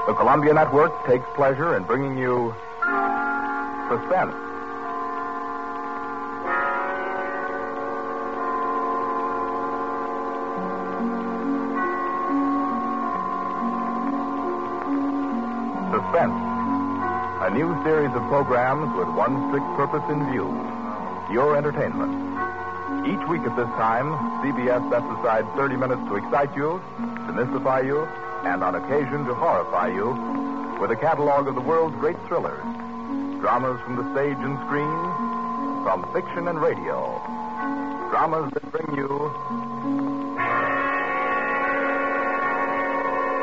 The Columbia Network takes pleasure in bringing you Suspense. Suspense, a new series of programs with one strict purpose in view: your entertainment. Each week at this time, CBS sets aside 30 minutes to excite you, to mystify you, and on occasion to horrify you with a catalog of the world's great thrillers. Dramas from the stage and screen, from fiction and radio. Dramas that bring you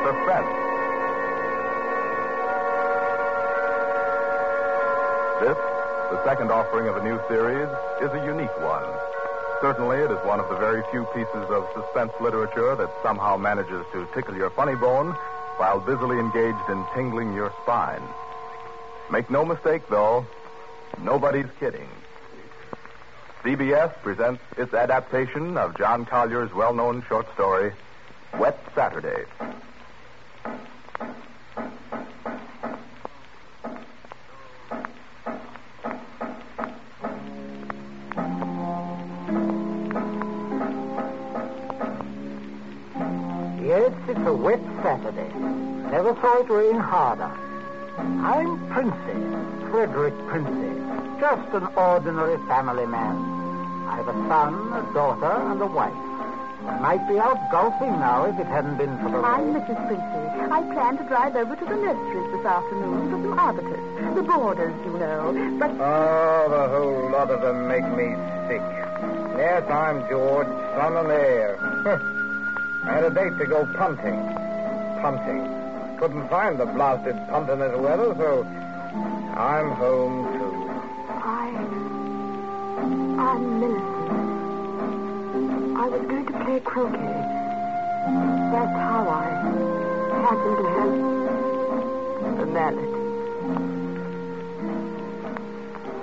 suspense. This, the second offering of a new series, is a unique one. Certainly, it is one of the very few pieces of suspense literature that somehow manages to tickle your funny bone while busily engaged in tingling your spine. Make no mistake, though, nobody's kidding. CBS presents its adaptation of John Collier's well-known short story, Wet Saturday. Yes, it's a wet Saturday. Never saw it rain harder. I'm Princey, Frederick Princey, just an ordinary family man. I've a son, a daughter, and a wife. I might be out golfing now if it hadn't been for the rain. I'm Mrs. Princey. I plan to drive over to the nurseries this afternoon for some arbiters. The boarders, you know. But... Oh, the whole lot of them make me sick. Yes, I'm George, son and heir. I had a date to go punting. Couldn't find the blasted punter weather, so I'm home, too. I'm Millicent. I was going to play croquet. That's how I happened to have the mallet.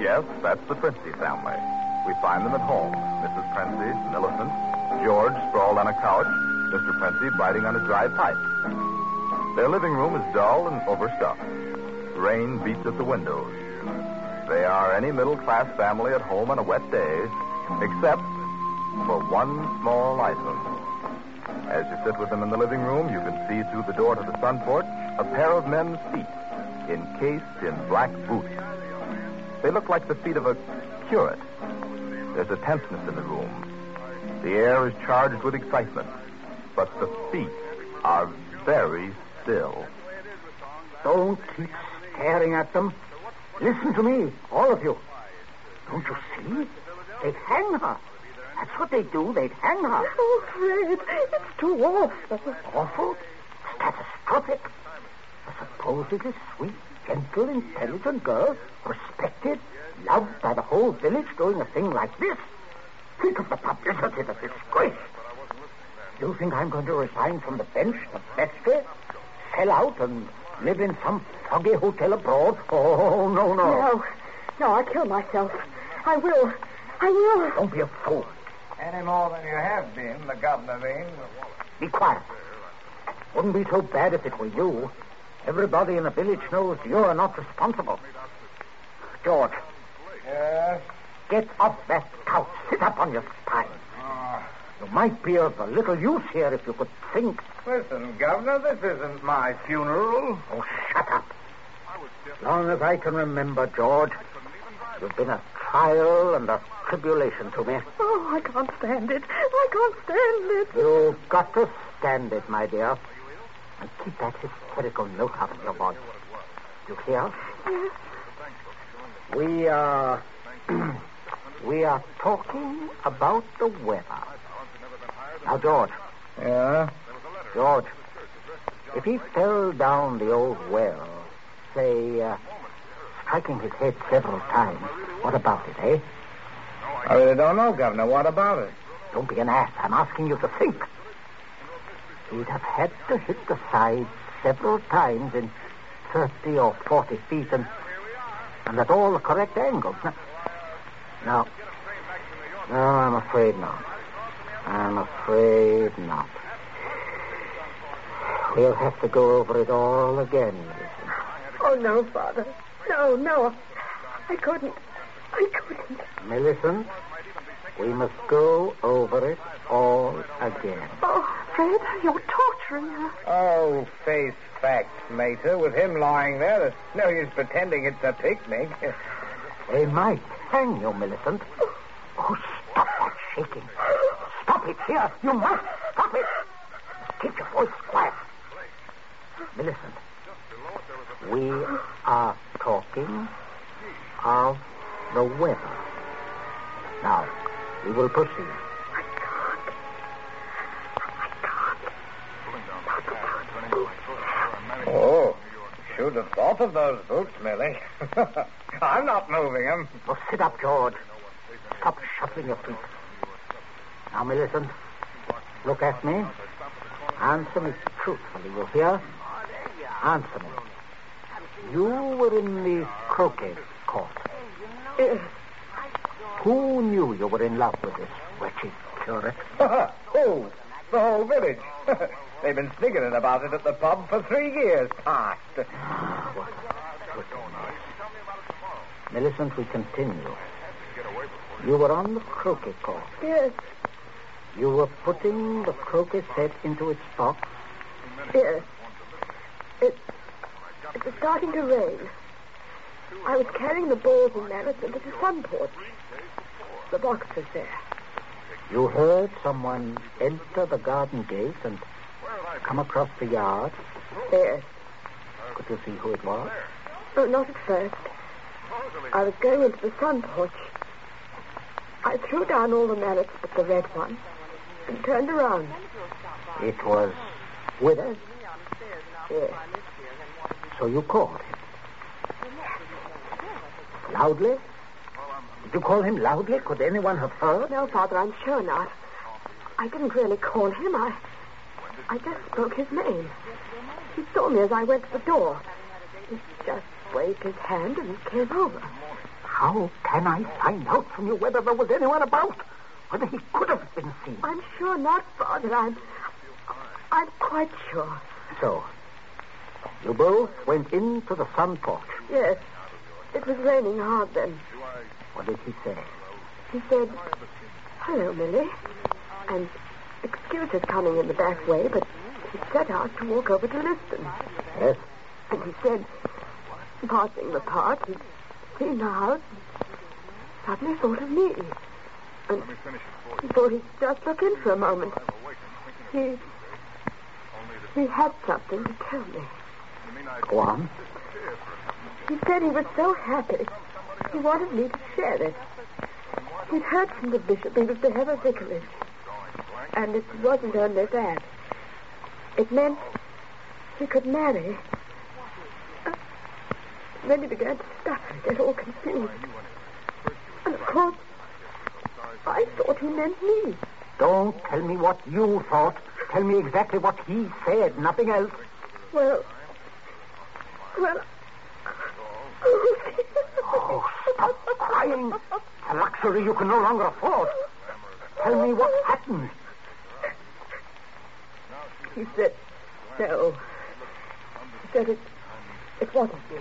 Yes, that's the Princey family. We find them at home. Mrs. Princey, Millicent, George sprawled on a couch, Mr. Princey biting on a dry pipe. Their living room is dull and overstuffed. Rain beats at the windows. They are any middle-class family at home on a wet day, except for one small item. As you sit with them in the living room, you can see through the door to the sun porch a pair of men's feet, encased in black boots. They look like the feet of a curate. There's a tenseness in the room. The air is charged with excitement, but the feet are very still. Don't keep staring at them. Listen to me, all of you. Don't you see? They'd hang her. That's what they do. They'd hang her. Oh, Fred, it's too awful. Awful? Catastrophic. A supposedly sweet, gentle, intelligent girl, respected, loved by the whole village, doing a thing like this. Think of the publicity, the disgrace. You think I'm going to resign from the bench, the vestry, sell out and live in some foggy hotel abroad? Oh, no. No, I'll kill myself. I will. Don't be a fool. Any more than you have been, the governor means. Be quiet. Wouldn't be so bad if it were you. Everybody in the village knows you're not responsible. George. Yes? Get off that couch. Sit up on your spine. You might be of a little use here if you could think. Listen, Governor, this isn't my funeral. Oh, shut up. As long as I can remember, George, you've been a trial and a tribulation to me. Oh, I can't stand it. You've got to stand it, my dear. And keep that hysterical note out of your voice. You hear? Yes. We are talking about the weather. Now, George. Yeah? George, if he fell down the old well, say, striking his head several times, what about it, eh? I really don't know, Governor. What about it? Don't be an ass. I'm asking you to think. He'd have had to hit the side several times in 30 or 40 feet and at all the correct angles. No, I'm afraid not. We'll have to go over it all again, Millicent. Oh, no, Father. No. I couldn't. Millicent, we must go over it all again. Oh, Fred, you're torturing her. Oh, face facts, Mater. With him lying there, there's no use pretending it's a picnic. They might hang you, Millicent. Oh, stop that shaking. Stop it here. You must stop it. Keep your voice quiet. Millicent, we are talking of the weather. Now, we will proceed. I can't. Oh, should have thought of those boots, Millie. I'm not moving them. Oh, sit up, George. Stop shuffling your feet. Now, Millicent, look at me. Answer me truthfully, you hear? Answer me. You were in the croquet court. Yes. Who knew you were in love with this wretched curate? Oh, the whole village. They've been sniggering about it at the pub for 3 years past. What a goodness. Millicent, we continue. You were on the croquet court. Yes. You were putting the croquet set into its box. Yes. It was starting to rain. I was carrying the balls and mallets into the sun porch. The box was there. You heard someone enter the garden gate and come across the yard. Yes. Could you see who it was? No, not at first. I was going into the sun porch. I threw down all the mallets but the red one and turned around. It was Withers. Yes. So you called him. Loudly? Did you call him loudly? Could anyone have heard? No, Father, I'm sure not. I didn't really call him. I just spoke his name. He saw me as I went to the door. He just waved his hand and came over. How can I find out from you whether there was anyone about? Whether he could have been seen? I'm sure not, Father. I'm quite sure. So, you both went into the sun porch. Yes. It was raining hard then. What did he say? He said, "Hello, Millie." And excuse his coming in the back way, but he set out to walk over to Liston. Yes? And he said, passing the park, he'd seen the house and suddenly thought of me. And he thought he'd just look in for a moment. He had something to tell me. Go on. He said he was so happy. He wanted me to share it. He'd heard from the bishop he was to have a vicarage. And it wasn't only that. It meant he could marry. Then he began to stutter and get all confused. And of course, I thought he meant me. Don't tell me what you thought. Tell me exactly what he said, nothing else. Well... Oh, stop crying. It's a luxury you can no longer afford. Tell me what happened. He said, no. He said it wasn't me.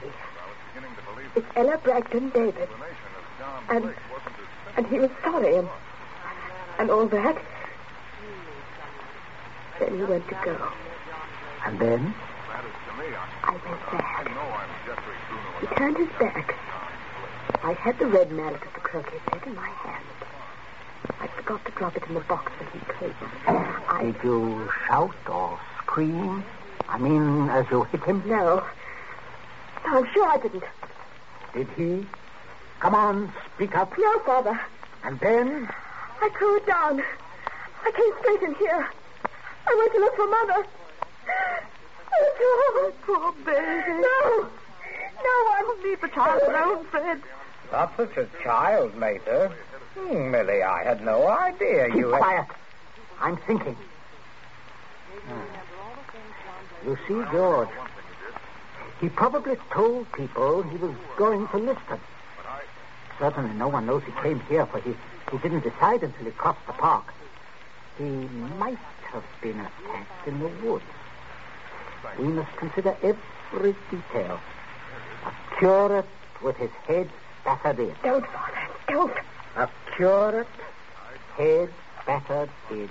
It's Ella Bragdon David. And he was sorry and all that. Then he went to go. And then? I went back. He turned his back. I had the red mallet of the croquet set in my hand. I forgot to drop it in the box that he placed. Did you shout or scream? I mean, as you hit him? No, I'm sure I didn't. Did he? Come on, speak up. No, Father. And then? I threw it down. I came straight in here. I went to look for Mother. Oh, poor baby. No, I will leave the child alone, Fred. Not such a child, Mater. Millie, I had no idea Keep you... quiet. I'm thinking. You see, George, he probably told people he was going to Liston. Certainly no one knows he came here, for he didn't decide until he crossed the park. He might have been attacked in the woods. We must consider every detail. A curate with his head battered in. Don't, Father, don't. A curate, head battered in.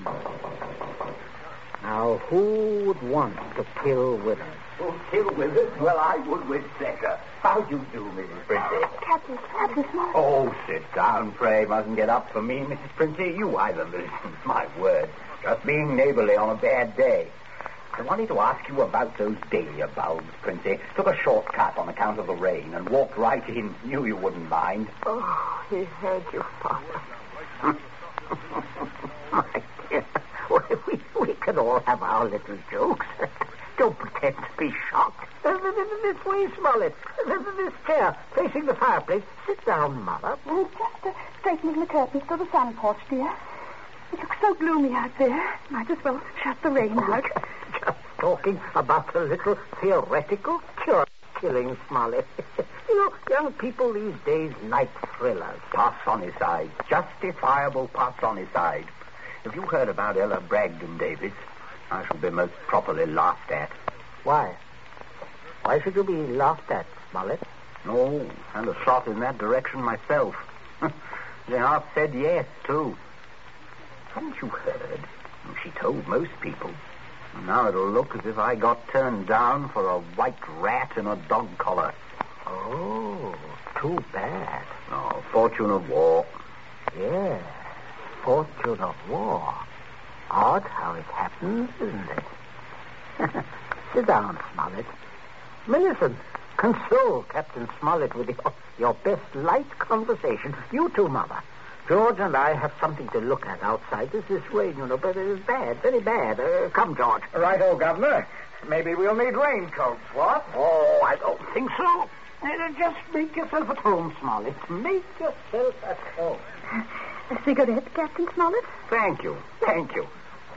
Now, who would want to kill Withers? Oh, kill Withers? Well, I would with pleasure. How do you do, Mrs. Princey? Captain Smalley. Oh, sit down, pray. Mustn't get up for me, Mrs. Princey. You either listen. My word. Just being neighborly on a bad day. I wanted to ask you about those dahlia bulbs, Princey. Took a shortcut on account of the rain and walked right in. Knew you wouldn't mind. Oh, he heard you, Father. My dear, we can all have our little jokes. Don't pretend to be shocked. This way, Smollett. This chair, facing the fireplace. Sit down, Mother. Just straightening the curtains to the sun porch, dear. It looks so gloomy out there. Might as well shut the rain out. Just talking about a little theoretical cure killing, Smollett. You know, young people these days like thrillers. Parsonicide. Justifiable parsonicide. Have you heard about Ella Bragdon, Davis? I shall be most properly laughed at. Why? Why should you be laughed at, Smollett? No, and a shot in that direction myself. They half said yes, too. Haven't you heard? She told most people. Now it'll look as if I got turned down for a white rat in a dog collar. Oh, too bad. Oh, fortune of war. Yes, fortune of war. Odd how it happens, isn't it? Sit down, Smollett. Millicent, console Captain Smollett with your best light conversation. You too, Mother. George and I have something to look at outside. This rain, you know, but it is bad, very bad. Come, George. Righto, Governor. Maybe we'll need raincoats, what? Oh, I don't think so. Just make yourself at home, Smollett. Make yourself at home. A cigarette, Captain Smollett? Thank you.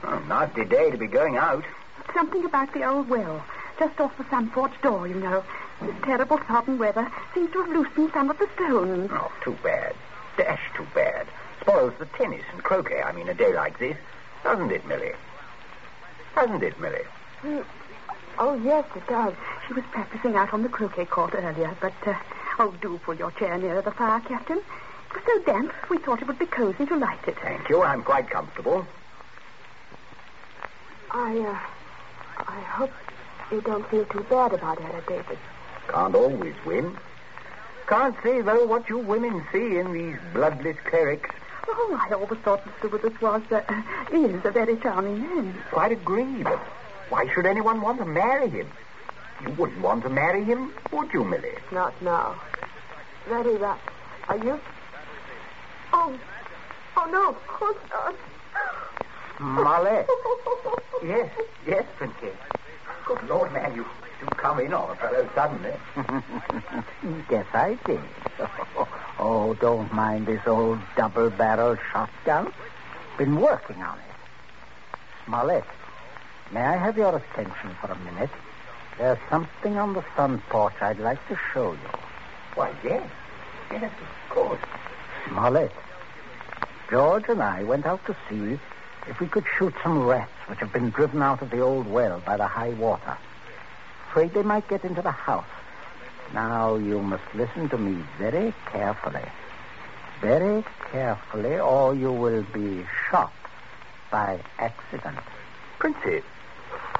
Oh, nasty day to be going out. Something about the old well. Just off the sun porch door, you know. This terrible sodden weather seems to have loosened some of the stones. Oh, too bad. Dash too bad. Spoils the tennis and croquet, a day like this. Doesn't it, Millie? Oh, yes, it does. She was practicing out on the croquet court earlier, but, do pull your chair nearer the fire, Captain. It was so damp, we thought it would be cozy to light it. Thank you. I'm quite comfortable. I hope you don't feel too bad about Ella, David. Can't always win. Can't say, though, what you women see in these bloodless clerics. Oh, I always thought Mr. Withers is a very charming man. Quite agree, but why should anyone want to marry him? You wouldn't want to marry him, would you, Millie? Not now. Very right. Are you? Oh, no. Oh, God. Smollett. Yes, Princess. Good Lord, man, you come in on a fellow suddenly. Yes, I did. Oh, don't mind this old double-barrel shotgun. Been working on it. Smollett, may I have your attention for a minute? There's something on the sun porch I'd like to show you. Why, yes. Yes, of course. Smollett, George and I went out to see if we could shoot some rats which have been driven out of the old well by the high water. Afraid they might get into the house. Now, you must listen to me very carefully. Very carefully, or you will be shot by accident. Princey,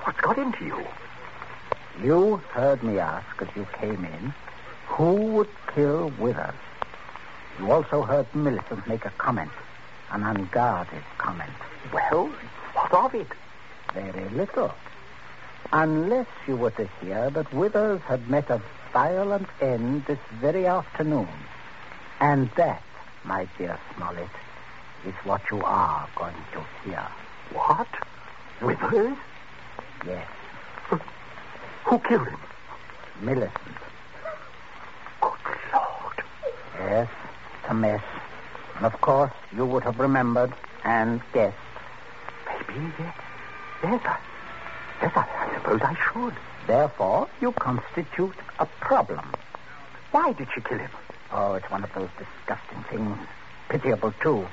what's got into you? You heard me ask as you came in, who would kill Withers? You also heard Millicent make a comment, an unguarded comment. Well, what of it? Very little. Unless you were to hear that Withers had met a violent end this very afternoon. And that, my dear Smollett, is what you are going to hear. What? Withers? Yes. Who killed him? Millicent. Good Lord. Yes, it's a mess. And of course, you would have remembered and guessed. Maybe, yes, I suppose I should. Therefore, you constitute a problem. Why did she kill him? Oh, it's one of those disgusting things. Pitiable, too.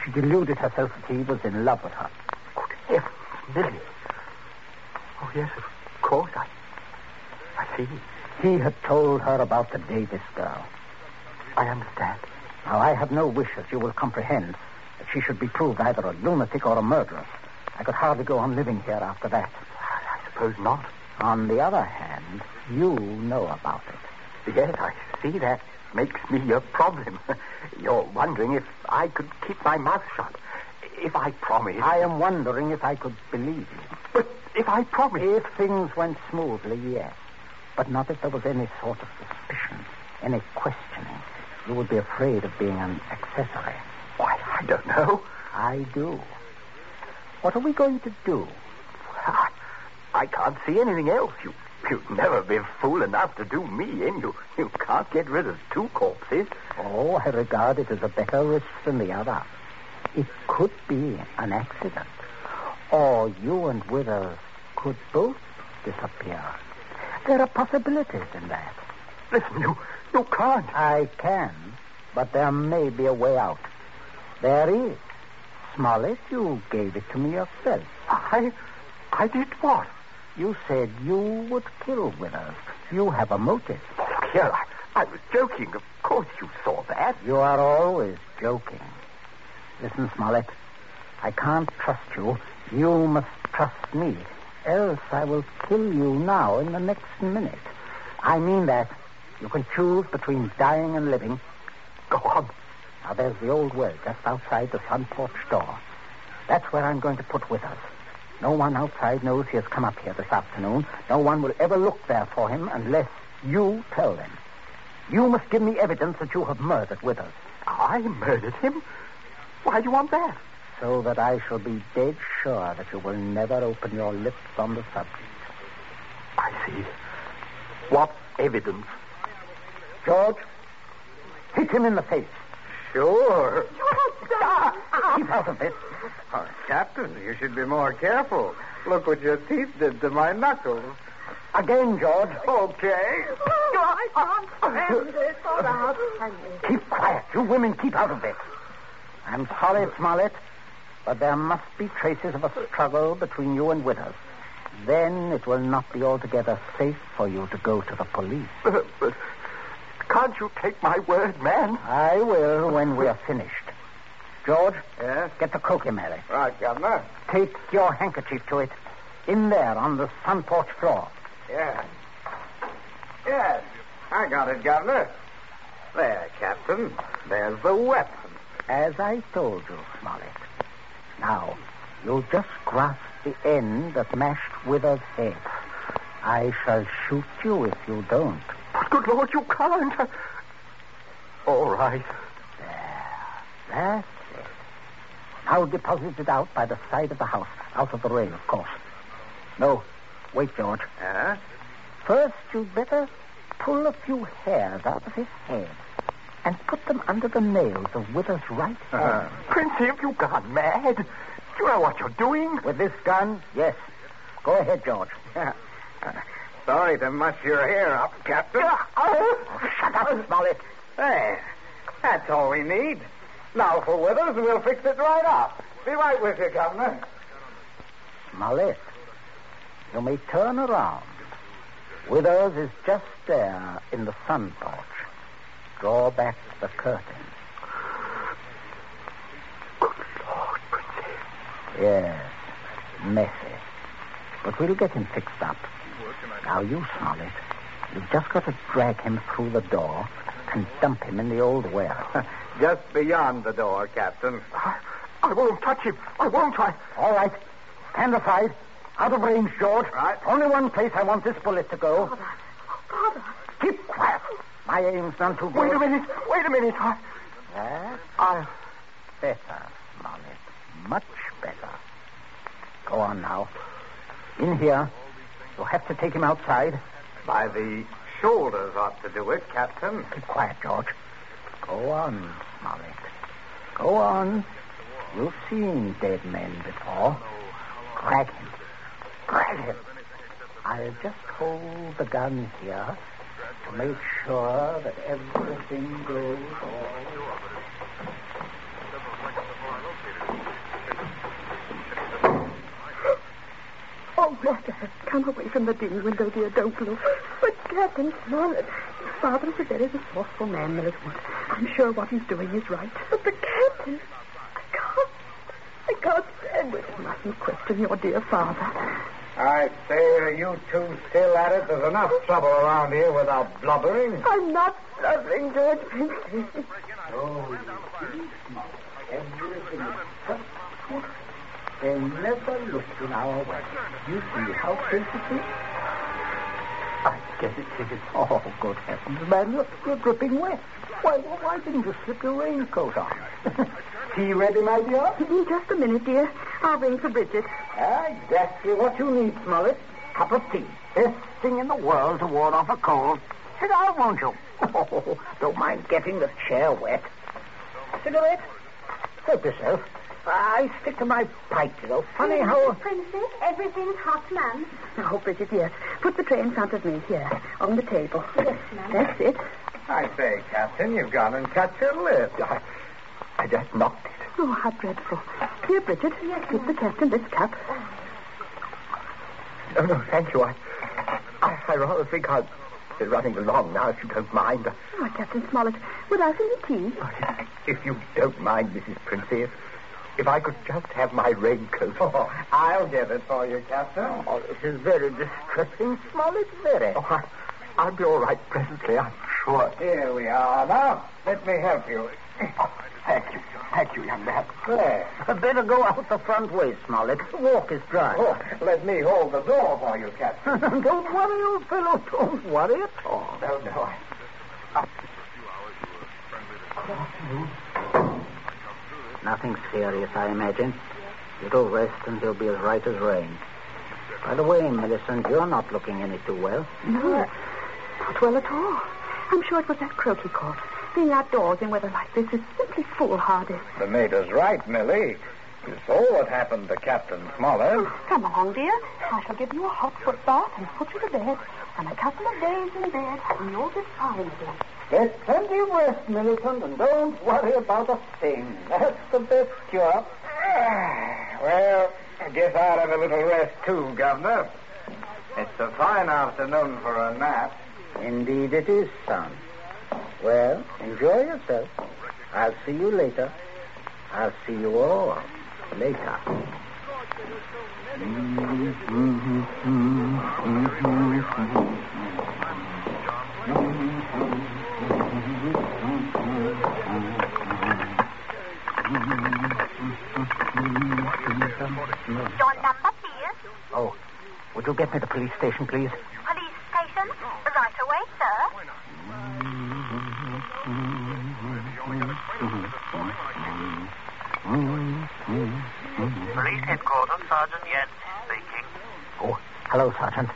She deluded herself that he was in love with her. Good heavens, Millie. Oh, yes, of course, I see. He had told her about the Davis girl. I understand. Now, I have no wish, as you will comprehend, that she should be proved either a lunatic or a murderess. I could hardly go on living here after that. I suppose not. On the other hand, you know about it. Yes, I see. That makes me a problem. You're wondering if I could keep my mouth shut. If I promise... I am wondering if I could believe you. But if I promise... If things went smoothly, yes. But not if there was any sort of suspicion, any questioning. You would be afraid of being an accessory. Why, I don't know. I do. What are we going to do? I can't see anything else. You'd never be fool enough to do me in. You can't get rid of two corpses. Oh, I regard it as a better risk than the other. It could be an accident. Or you and Withers could both disappear. There are possibilities in that. Listen, you can't. I can, but there may be a way out. There is. Smollett, you gave it to me yourself. I did what? You said you would kill Withers. You have a motive. Oh, look here, I was joking. Of course you saw that. You are always joking. Listen, Smollett, I can't trust you. You must trust me. Else I will kill you now in the next minute. I mean that. You can choose between dying and living. Go on. Now, there's the old well just outside the front porch door. That's where I'm going to put Withers. No one outside knows he has come up here this afternoon. No one will ever look there for him unless you tell them. You must give me evidence that you have murdered Withers. I murdered him? Why do you want that? So that I shall be dead sure that you will never open your lips on the subject. I see. What evidence? George, hit him in the face. Sure. Keep out of it. Oh, Captain, you should be more careful. Look what your teeth did to my knuckles. Again, George. Okay. I can't stand it. All right, Keep quiet. You women keep out of this. I'm sorry, Smollett, but there must be traces of a struggle between you and Withers. Then it will not be altogether safe for you to go to the police. But can't you take my word, man? I will when we are finished. George? Yes? Get the croquet mallet. Right, Governor. Take your handkerchief to it. In there, on the front porch floor. Yes. Yes. I got it, Governor. There, Captain. There's the weapon. As I told you, Smollett. Now, you'll just grasp the end that mashed Withers' head. I shall shoot you if you don't. But good Lord, you can't. All right. There. That's it. Now deposit it out by the side of the house. Out of the rain, of course. No. Wait, George. Huh? First, you'd better pull a few hairs out of his head and put them under the nails of Withers' right hand. Princey, have you gone mad? Do you know what you're doing? With this gun, yes. Go ahead, George. Sorry to muss your hair up, Captain. Shut up, Smollett. There. That's all we need. Now for Withers, we'll fix it right up. Be right with you, Governor. Smollett, you may turn around. Withers is just there in the sun porch. Draw back the curtain. Good Lord, Princey. Yes, messy. But we'll get him fixed up. Now, you, Smollett, you've just got to drag him through the door and dump him in the old well. Just beyond the door, Captain. I won't touch him. I won't. All right. Stand aside. Out of range, George. Right. Only one place I want this bullet to go. Father. Keep quiet. My aim's none too good. Wait a minute. That's better, Smollett. Much better. Go on now. In here. You'll have to take him outside. By the shoulders ought to do it, Captain. Keep quiet, George. Go on, Smollett. Go on. You've seen dead men before. Drag him. Drag him. I'll just hold the gun here to make sure that everything goes all right. Oh, Water has come away from the dim window, dear. Don't look. But Captain Smollett, Father is a very resourceful man, Millicent. I'm sure what he's doing is right. But the Captain... I can't stand it. You mustn't question your dear father. I say, are you two still at it? There's enough trouble around here without blubbering. I'm not blubbering, George Princey. Oh, everything is just good. They never looked in our way. You see how sensitive? I guess it's oh, good heavens, man, you're dripping wet. Why didn't you slip your raincoat on? Tea ready, my dear? In just a minute, dear. I'll ring for Bridget. Exactly what you need, Smollett. Cup of tea. Best thing in the world to ward off a cold. Sit down, won't you? Oh, don't mind getting the chair wet. Cigarette? Help yourself. I stick to my pipe, you know. Funny how... Princess, everything's hot, ma'am. Oh, Bridget, yes. Put the tray in front of me here, on the table. Yes, ma'am. That's it. I say, Captain, you've gone and cut your lip. I just knocked it. Oh, how dreadful. Here, Bridget, give the captain this cup. No, thank you. I rather think I'll be running along now, if you don't mind. Oh, Captain Smollett, without any tea? If you don't mind, Mrs. Princey, if I could just have my raincoat. Oh, I'll get it for you, Captain. Oh, this is very distressing, Smollett, very. Oh, I'll be all right presently, I'm sure. Here we are now. Let me help you. Oh, thank you, young man. There. Better go out the front way, Smollett. The walk is dry. Oh, let me hold the door for you, Captain. Don't worry, old fellow. Don't worry at all. No. Nothing serious, I imagine. Little rest and he'll be as right as rain. By the way, Millicent, you're not looking any too well. No, not well at all. I'm sure it was that croak he caught. Being outdoors in weather like this is simply foolhardy. The mater's right, Millie. You saw what happened to Captain Smollett. Come along, dear. I shall give you a hot foot bath and put you to bed. And a couple of days in bed, and you'll be fine again. Get plenty of rest, Millicent, and don't worry about a thing. That's the best cure. Well, I guess I'll have a little rest too, Governor. It's a fine afternoon for a nap. Indeed it is, son. Well, enjoy yourself. I'll see you later. I'll see you all later. Your number, please. Oh, would you get me to the police station, please? Police station? Right away, sir. Police headquarters, Sergeant Yancey speaking. Oh, hello, Sergeant.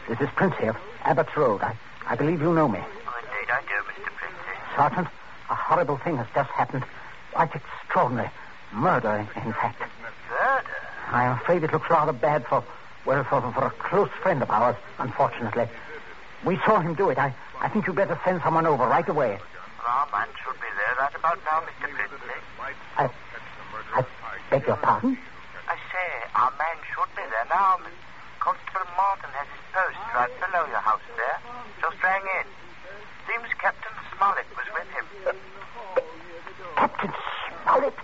This is Prince here, Abbott's Road. I believe you know me. Oh, indeed I do, Mr. Princey. Sergeant, a horrible thing has just happened. Quite extraordinary. Murder, in fact. Murder? I'm afraid it looks rather bad for a close friend of ours, unfortunately. We saw him do it. I think you'd better send someone over right away. Our man should be there right about now, Mr. Princey. I beg your pardon? I say, our man should be there now. Constable Martin has his post right below your house there. Just rang in. Seems Captain Smollett was with him. Captain Smollett?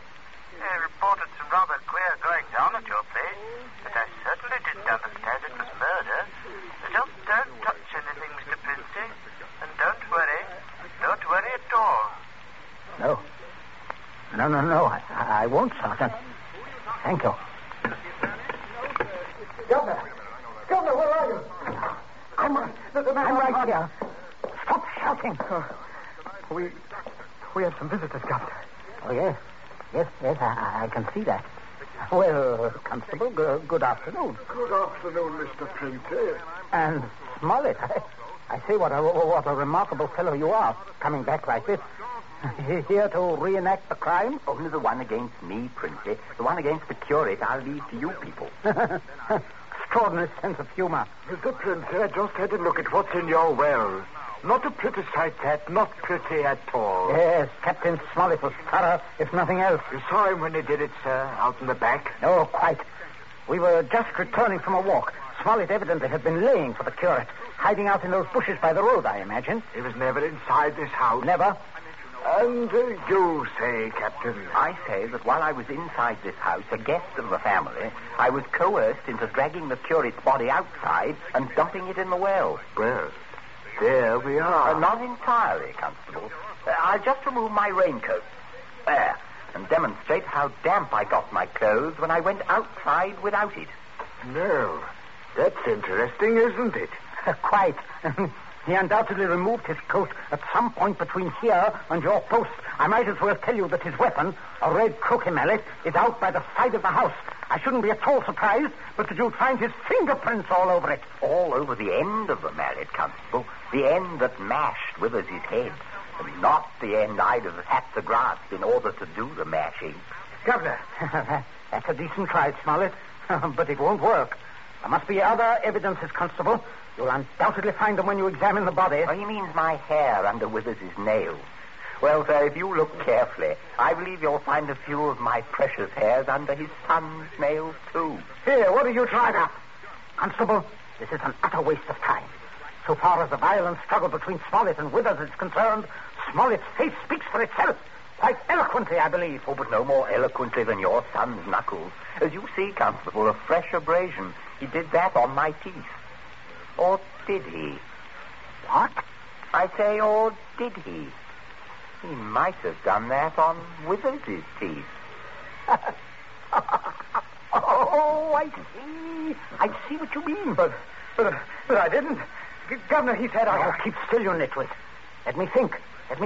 He reported some rather queer going down at your place, but I certainly didn't understand it was murder. Just don't touch anything, Mr. Princey, and don't worry. Don't worry at all. No. I won't, Sergeant. Thank you. Governor, where are you? I'm right here. Stop shouting. We have some visitors, Governor. Oh, yes. Yes, I can see that. Well, Constable, good afternoon. Good afternoon, Mr. Princey. And Smollett, I say what a remarkable fellow you are, coming back like this. Here to reenact the crime? Only the one against me, Princey. The one against the curate I'll leave to you people. Extraordinary sense of humor. Mr. Princey, I just had a look at what's in your well. Not a pretty sight, that. Not pretty at all. Yes, Captain Smollett was thorough, if nothing else. You saw him when he did it, sir, out in the back? Oh, quite. We were just returning from a walk. Smollett evidently had been laying for the curate, hiding out in those bushes by the road, I imagine. He was never inside this house. Never. And you say, Captain? I say that while I was inside this house, a guest of the family, I was coerced into dragging the curate's body outside and dumping it in the well. Well, there we are. Not entirely, Constable. I'll just remove my raincoat. There. And demonstrate how damp I got my clothes when I went outside without it. No. That's interesting, isn't it? Quite. He undoubtedly removed his coat at some point between here and your post. I might as well tell you that his weapon, a red croquet mallet, is out by the side of the house. I shouldn't be at all surprised, but that you'd find his fingerprints all over it. All over the end of the mallet, Constable. The end that mashed Withers' head. And not the end I'd have had to grasp in order to do the mashing. Governor. That's a decent try, Smollett. But it won't work. There must be other evidences, Constable. You'll undoubtedly find them when you examine the body. Oh, he means my hair under Withers' nails. Well, sir, if you look carefully, I believe you'll find a few of my precious hairs under his son's nails, too. Here, what are you trying up? Constable, this is an utter waste of time. So far as the violent struggle between Smollett and Withers is concerned, Smollett's face speaks for itself. Quite eloquently, I believe. Oh, but no more eloquently than your son's knuckles. As you see, Constable, a fresh abrasion. He did that on my teeth. Or did he? What? I say, or did he? He might have done that on Withers' teeth. Oh, I see. I see what you mean. But I didn't. Governor, he said Oh, keep still, you nitwit. Let me think. As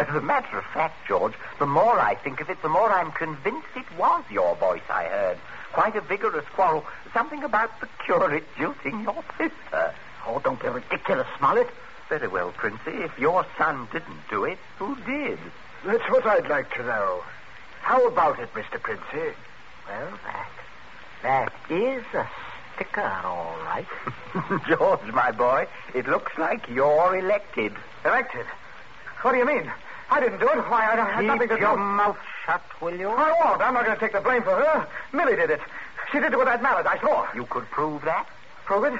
a matter of fact, George, the more I think of it, the more I'm convinced it was your voice I heard. Quite a vigorous quarrel. Something about the curate jilting your sister. Oh, don't be ridiculous, Smollett. Very well, Princey. If your son didn't do it, who did? That's what I'd like to know. How about it, Mr. Princey? Well, that is a sticker, all right. George, my boy, it looks like you're elected. Elected? What do you mean? I didn't do it. Why, I had nothing to do. Keep your mouth shut, will you? I won't. I'm not going to take the blame for her. Millie did it. She did it with that mallet, I saw. You could prove that? Prove it?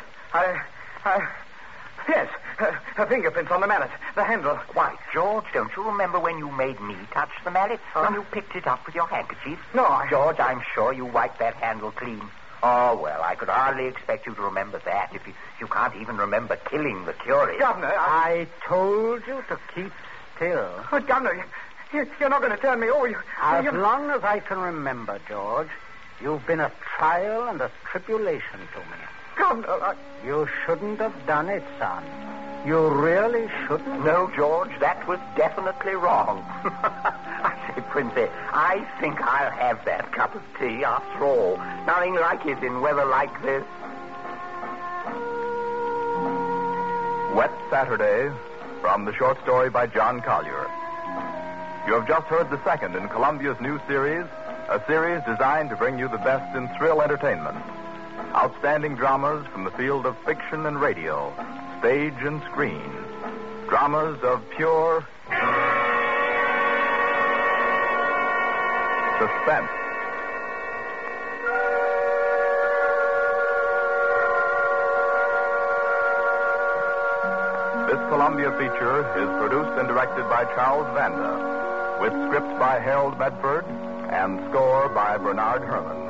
Yes. Her fingerprints on the mallet. The handle. Why, George, don't you remember when you made me touch the mallet? Huh? When you picked it up with your handkerchief? No, George, I'm sure you wiped that handle clean. Oh, well, I could hardly expect you to remember that if you can't even remember killing the curate. Governor, I told you to keep still. But, Governor, you're not going to turn me over. As long as I can remember, George, you've been a trial and a tribulation to me. Governor, You shouldn't have done it, son. You really shouldn't. No, George, that was definitely wrong. I say, Princey, I think I'll have that cup of tea after all. Nothing like it in weather like this. Wet Saturday, from the short story by John Collier. You have just heard the second in Columbia's new series, a series designed to bring you the best in thrill entertainment. Outstanding dramas from the field of fiction and radio, stage and screen. Dramas of pure suspense. This Columbia feature is produced and directed by Charles Vanda, with script by Harold Medford and score by Bernard Herrmann.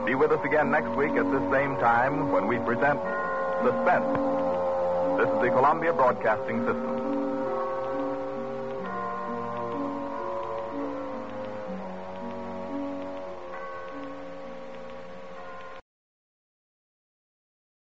Be with us again next week at this same time when we present Suspense. This is the Columbia Broadcasting System.